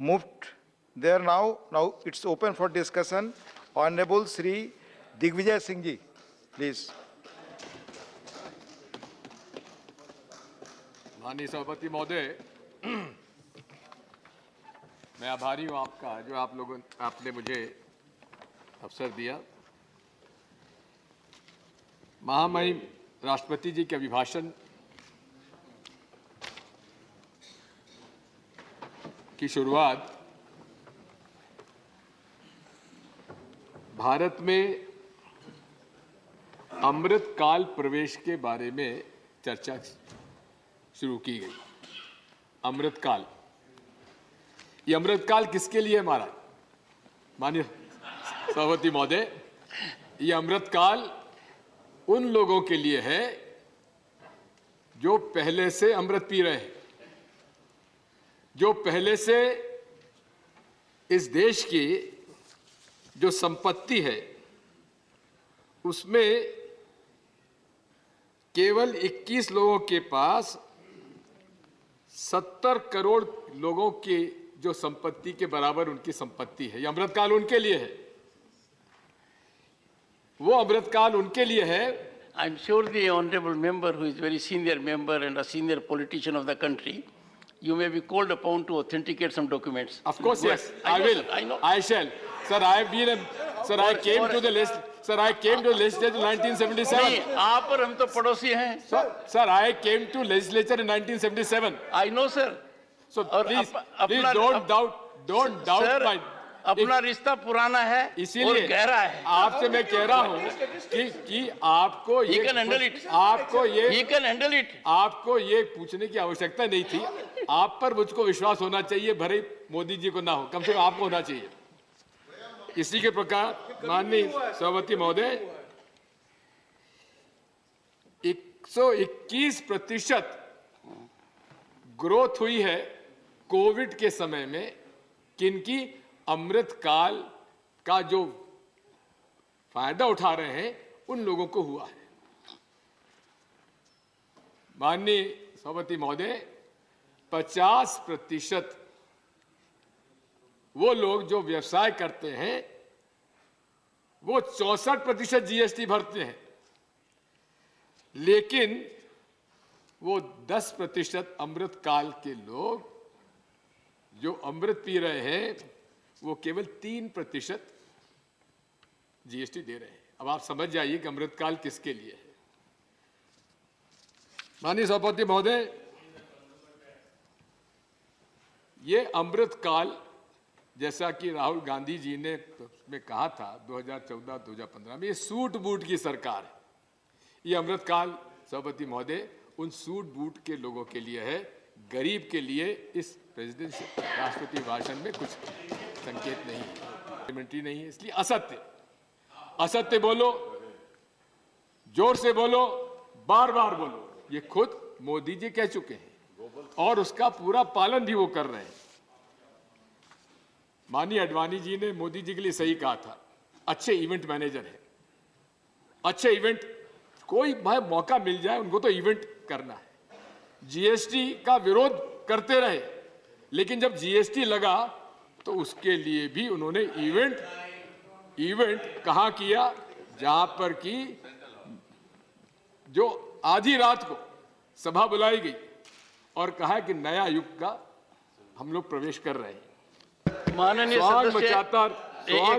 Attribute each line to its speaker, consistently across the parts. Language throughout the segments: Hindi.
Speaker 1: moved there now. Now it's open for discussion. Honorable Sri Digvijay Singh ji, please.
Speaker 2: माननीय सभापति महोदय, मैं आभारी हूं आपका जो आपने मुझे अवसर दिया। महामहिम राष्ट्रपति जी के अभिभाषण की शुरुआत भारत में अमृत काल प्रवेश के बारे में चर्चा शुरू की गई। अमृत काल, ये अमृत काल किसके लिए है महाराज? माननीय सभापति महोदय, ये अमृत काल उन लोगों के लिए है जो पहले से अमृत पी रहे हैं, जो पहले से इस देश की जो संपत्ति है उसमें केवल 21 लोगों के पास 70 करोड़ लोगों की जो संपत्ति के बराबर उनकी संपत्ति है। ये अमृतकाल उनके लिए है, वो अमृतकाल उनके लिए है।
Speaker 3: I am sure the honorable member, who is very senior member and a senior politician of the country, you may be called upon to authenticate some documents.
Speaker 2: Of course, yes, I will.
Speaker 3: I know.
Speaker 2: I shall. Sir, I have been sir, I came to the list. Sir, I came to the legislature in 1977.
Speaker 3: नहीं, आप और हम तो पड़ोसी हैं.
Speaker 2: Sir, I came to legislature in 1977.
Speaker 3: I know, sir.
Speaker 2: So please, please don't doubt
Speaker 3: sir,
Speaker 2: my.
Speaker 3: अपना रिश्ता पुराना है और गहरा है।
Speaker 2: आपसे मैं कह रहा हूँ कि आपको
Speaker 3: He can handle it. He can handle it.
Speaker 2: आपको ये पूछने की आवश्यकता नहीं थी। आप पर मुझको विश्वास होना चाहिए, भले मोदी जी को ना हो, कम से कम आपको होना चाहिए। इसी के प्रकार माननीय सभापति महोदय, 121% ग्रोथ हुई है कोविड के समय में। किनकी? अमृत काल का जो फायदा उठा रहे हैं उन लोगों को हुआ है। माननीय सभापति महोदय, 50% वो लोग जो व्यवसाय करते हैं वो 64% जीएसटी भरते हैं, लेकिन वो 10% अमृत काल के लोग जो अमृत पी रहे हैं वो केवल 3% जीएसटी दे रहे हैं। अब आप समझ जाइए कि अमृत काल किसके लिए है। माननीय सभापति महोदय, ये अमृत काल जैसा कि राहुल गांधी जी ने में कहा था 2014-2015 में, ये सूट बूट की सरकार है। ये अमृत काल सभापति महोदय उन सूट बूट के लोगों के लिए है, गरीब के लिए इस प्रेसिडेंट राष्ट्रपति भाषण में कुछ संकेत नहीं है, कमेंट्री नहीं है। इसलिए असत्य बोलो, जोर से बोलो, बार बार बोलो, ये खुद मोदी जी कह चुके हैं और उसका पूरा पालन भी वो कर रहे हैं। माननीय अडवाणी जी ने मोदी जी के लिए सही कहा था, अच्छे इवेंट मैनेजर है। अच्छे इवेंट, कोई भाई मौका मिल जाए उनको तो इवेंट करना है। जीएसटी का विरोध करते रहे, लेकिन जब जीएसटी लगा तो उसके लिए भी उन्होंने इवेंट कहाँ किया? जहां पर कि जो आधी रात को सभा बुलाई गई और कहा कि नया युग का हम लोग प्रवेश कर रहे हैं।
Speaker 3: माननीय
Speaker 2: स्वाग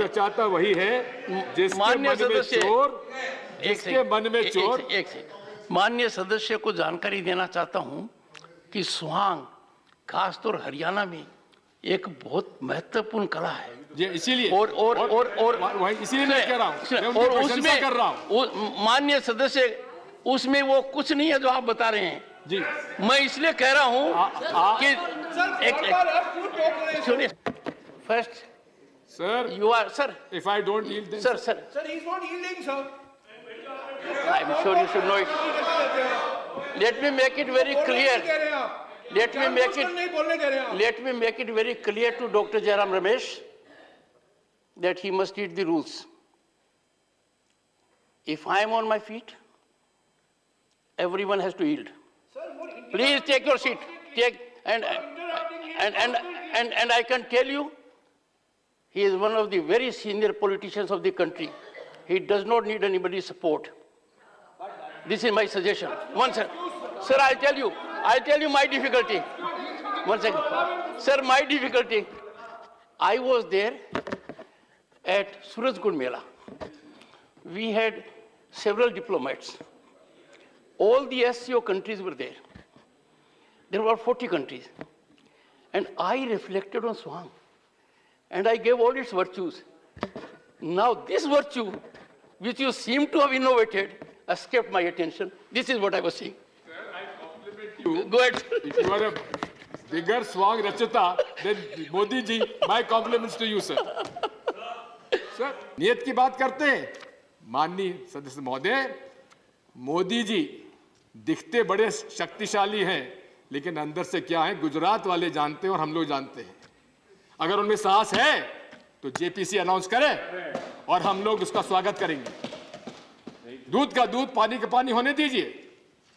Speaker 2: रचाता वही है जिसके मन में चोर।
Speaker 3: माननीय सदस्य को जानकारी देना चाहता हूं कि सुहाग खासतौर हरियाणा में एक बहुत महत्वपूर्ण कला है
Speaker 2: जी, इसीलिए
Speaker 3: और
Speaker 2: इसीलिए मैं कह रहा हूं,
Speaker 3: और उसमें कर रहा हूं। माननीय सदस्य, उसमें वो कुछ नहीं है जो आप बता रहे हैं
Speaker 2: जी।
Speaker 3: मैं इसलिए कह रहा हूं कि सुनिए, first
Speaker 2: sir,
Speaker 3: you are, sir,
Speaker 2: if I don't yield then
Speaker 3: sir,
Speaker 4: he's not yielding, sir.
Speaker 3: I'm sure you should know it. Let me make it very clear. Let me make it very clear to Dr. Jairam Ramesh that he must read the rules. If I am on my feet, everyone has to yield. Please take your seat. Take and I can tell you, he is one of the very senior politicians of the country. He does not need anybody's support. This is my suggestion. One second. Sir, I'll tell you my difficulty. One second. Sir, my difficulty. I was there at Surajkund Mela. We had several diplomats. All the SCO countries were there. There were 40 countries. And I reflected on Swang. And I gave all its virtues. Now this virtue, which you seem to have innovated, escaped my attention. This is what I was saying.
Speaker 2: Sir, I compliment you.
Speaker 3: Go ahead.
Speaker 2: If you are a bigger Swang Rachata, then Modi ji, my compliments to you, sir. Sir नियत की बात करते हैं माननीय सदस्य महोदय, मोदी जी दिखते बड़े शक्तिशाली हैं लेकिन अंदर से क्या है गुजरात वाले जानते हैं और हम लोग जानते हैं। अगर उनमें साहस है तो जेपीसी अनाउंस करें और हम लोग उसका स्वागत करेंगे। दूध का दूध पानी का पानी होने दीजिए,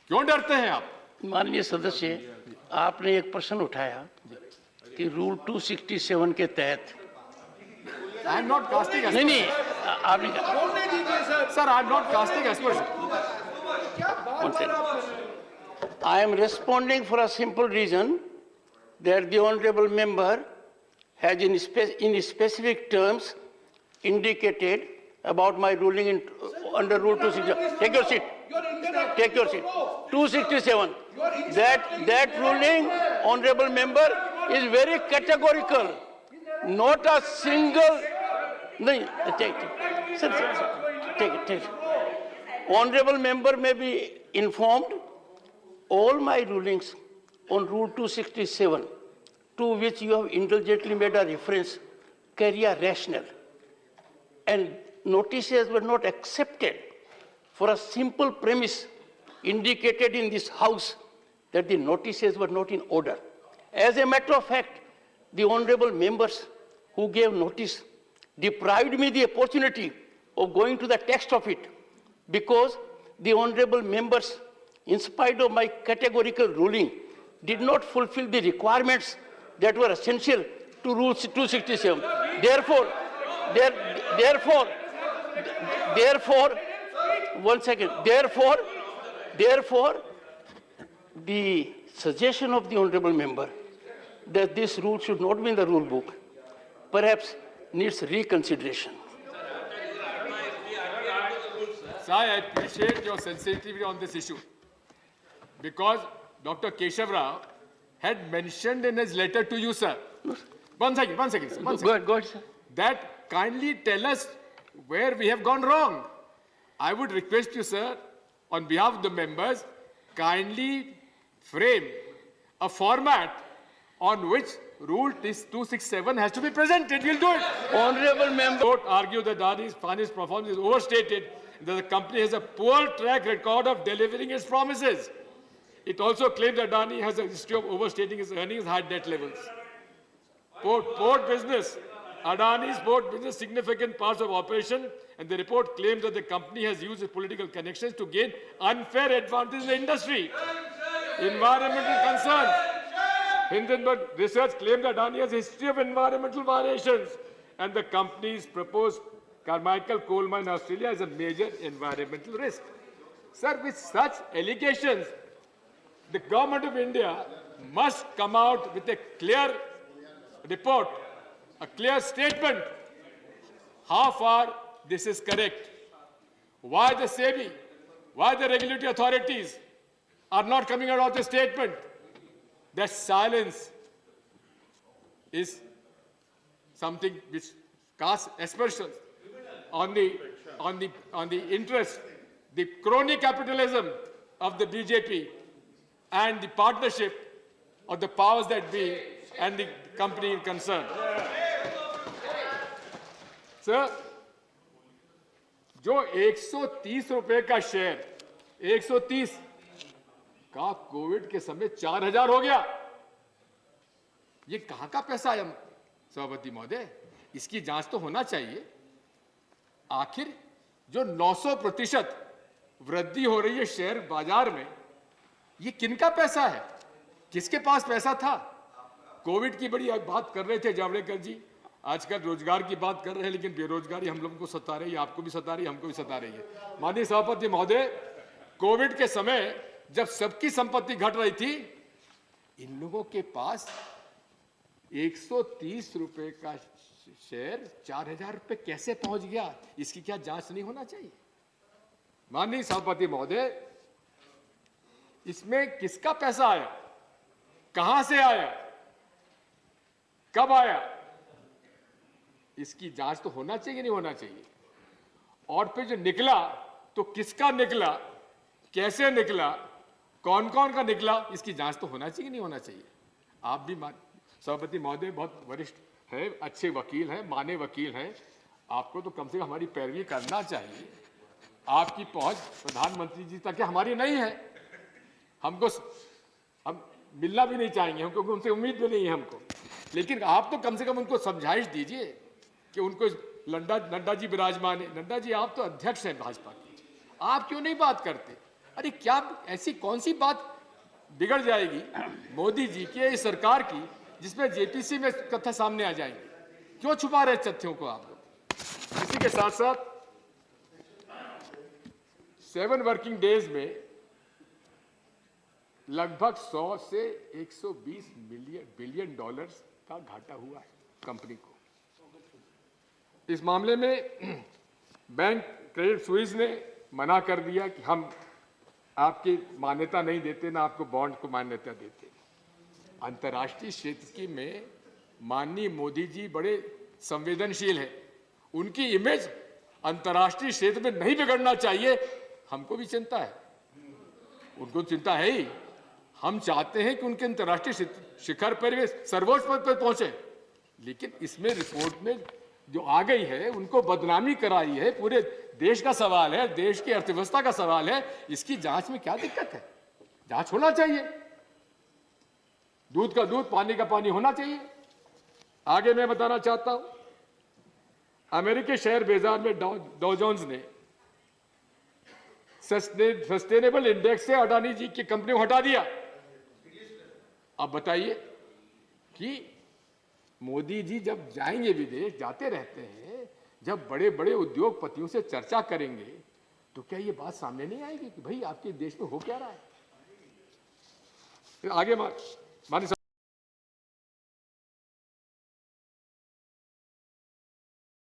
Speaker 2: क्यों डरते हैं आप?
Speaker 3: माननीय सदस्य, आपने एक प्रश्न उठाया कि रूल 267 के तहत
Speaker 2: आई एम नॉट कास्टिंग
Speaker 3: नहीं आपने
Speaker 2: sir, I am not casting aspersion.
Speaker 3: I am responding for a simple reason that the honorable member has in specific terms indicated about my ruling under Rule 267. Take your seat. Take your seat. 267. That ruling, honorable member, is very categorical. Not a single. No, take it. Sir, take it. Honorable member may be informed. All my rulings on Rule 267, to which you have indulgently made a reference, carry a rationale. And notices were not accepted for a simple premise indicated in this House that the notices were not in order. As a matter of fact, the honorable members who gave notice deprived me the opportunity of going to the text of it because the honorable members, in spite of my categorical ruling, did not fulfill the requirements that were essential to Rule 267. Therefore, one second. Therefore, the suggestion of the honorable member that this rule should not be in the rule book perhaps needs reconsideration.
Speaker 2: Sir, I appreciate your sensitivity on this issue because Dr. Keshav Rao had mentioned in his letter to you, sir. One second.
Speaker 3: Go ahead, sir.
Speaker 2: That kindly tell us where we have gone wrong. I would request you, sir, on behalf of the members, kindly frame a format on which Rule 267 has to be presented. We'll do it.
Speaker 3: Honorable member.
Speaker 2: Don't argue that Adani's finance performance is overstated, that the company has a poor track record of delivering its promises. It also claims that Adani has a history of overstating its earnings, high debt levels. Port business. Adani's port business significant parts of operation, and the report claims that the company has used its political connections to gain unfair advantage in the industry. Environmental concerns. Hindenburg Research claimed that Adani has a history of environmental violations, and the company's proposed Carmichael coal mine in Australia is a major environmental risk. Sir, with such allegations, the government of India must come out with a clear report, a clear statement, how far this is correct. Why the SEBI, why the regulatory authorities are not coming out with a statement? That silence is something which casts aspersions on the interest, the crony capitalism of the BJP and the partnership of the powers that be and the company in concern. Sir, जो 130 रुपए का शेयर 130 का कोविड के समय 4000 हो गया, ये कहां का पैसा आया? सभापति महोदय, इसकी जांच तो होना चाहिए। आखिर जो 900% वृद्धि हो रही है शेयर बाजार में, ये किनका पैसा है? किसके पास पैसा था? कोविड की बड़ी बात कर रहे थे जावड़ेकर जी, आजकल रोजगार की बात कर रहे हैं, लेकिन बेरोजगारी हम लोगों को सता रही है, आपको भी सता रही है, हमको भी सता रही है। माननीय सभापति महोदय, कोविड के समय जब सबकी संपत्ति घट रही थी, इन लोगों के पास 130 रुपए का शेयर 4000 रुपए कैसे पहुंच गया, इसकी क्या जांच नहीं होना चाहिए? माननीय सभापति महोदय, इसमें किसका पैसा आया, कहां से आया, कब आया, इसकी जांच तो होना चाहिए, नहीं होना चाहिए? और फिर जो निकला तो किसका निकला, कैसे निकला, कौन कौन का निकला, इसकी जांच तो होना चाहिए, नहीं होना चाहिए? आप भी सभापति महोदय बहुत वरिष्ठ है, अच्छे वकील हैं, माने वकील हैं, आपको तो कम से कम हमारी पैरवी करना चाहिए। आपकी पहुंच प्रधानमंत्री जी तक हमारी नहीं है, हम मिलना भी नहीं चाहेंगे, हमको उनसे उम्मीद भी नहीं है हमको, लेकिन आप तो कम से कम उनको समझाइश दीजिए कि उनको नड्डा जी विराजमान है। नड्डा जी, आप तो अध्यक्ष हैं भाजपा के, आप क्यों नहीं बात करते? अरे क्या ऐसी कौन सी बात बिगड़ जाएगी मोदी जी की, इस सरकार की, जिसमें जेपीसी में तथ्य सामने आ जाएंगे? क्यों छुपा रहे तथ्यों को आप लोग? इसी के साथ साथ 7 वर्किंग डेज में लगभग 100 से 120 बिलियन डॉलर्स का घाटा हुआ है कंपनी को। इस मामले में बैंक क्रेडिट स्विस ने मना कर दिया कि हम आपकी मान्यता नहीं देते, ना आपको बॉन्ड को मान्यता देते। अंतर्राष्ट्रीय क्षेत्र की में माननीय मोदी जी बड़े संवेदनशील हैं, उनकी इमेज अंतर्राष्ट्रीय क्षेत्र में नहीं बिगड़ना चाहिए। हमको भी चिंता है, उनको चिंता है ही। हम चाहते हैं कि उनके अंतर्राष्ट्रीय शिखर पर वे सर्वोच्च पद पर पहुंचे, लेकिन इसमें रिपोर्ट में जो आ गई है उनको बदनामी कराई है, पूरे देश का सवाल है, देश की अर्थव्यवस्था का सवाल है। इसकी जांच में क्या दिक्कत है? जांच होना चाहिए, दूध का दूध पानी का पानी होना चाहिए। आगे मैं बताना चाहता हूं, अमेरिकी शेयर बाजार में डॉ जोन्स ने सस्टेनेबल इंडेक्स से अडानी जी की कंपनी को हटा दिया। अब बताइए कि मोदी जी जब जाएंगे विदेश, जाते रहते हैं, जब बड़े बड़े उद्योगपतियों से चर्चा करेंगे तो क्या ये बात सामने नहीं आएगी कि भाई आपके देश में हो क्या रहा है? आगे मानिए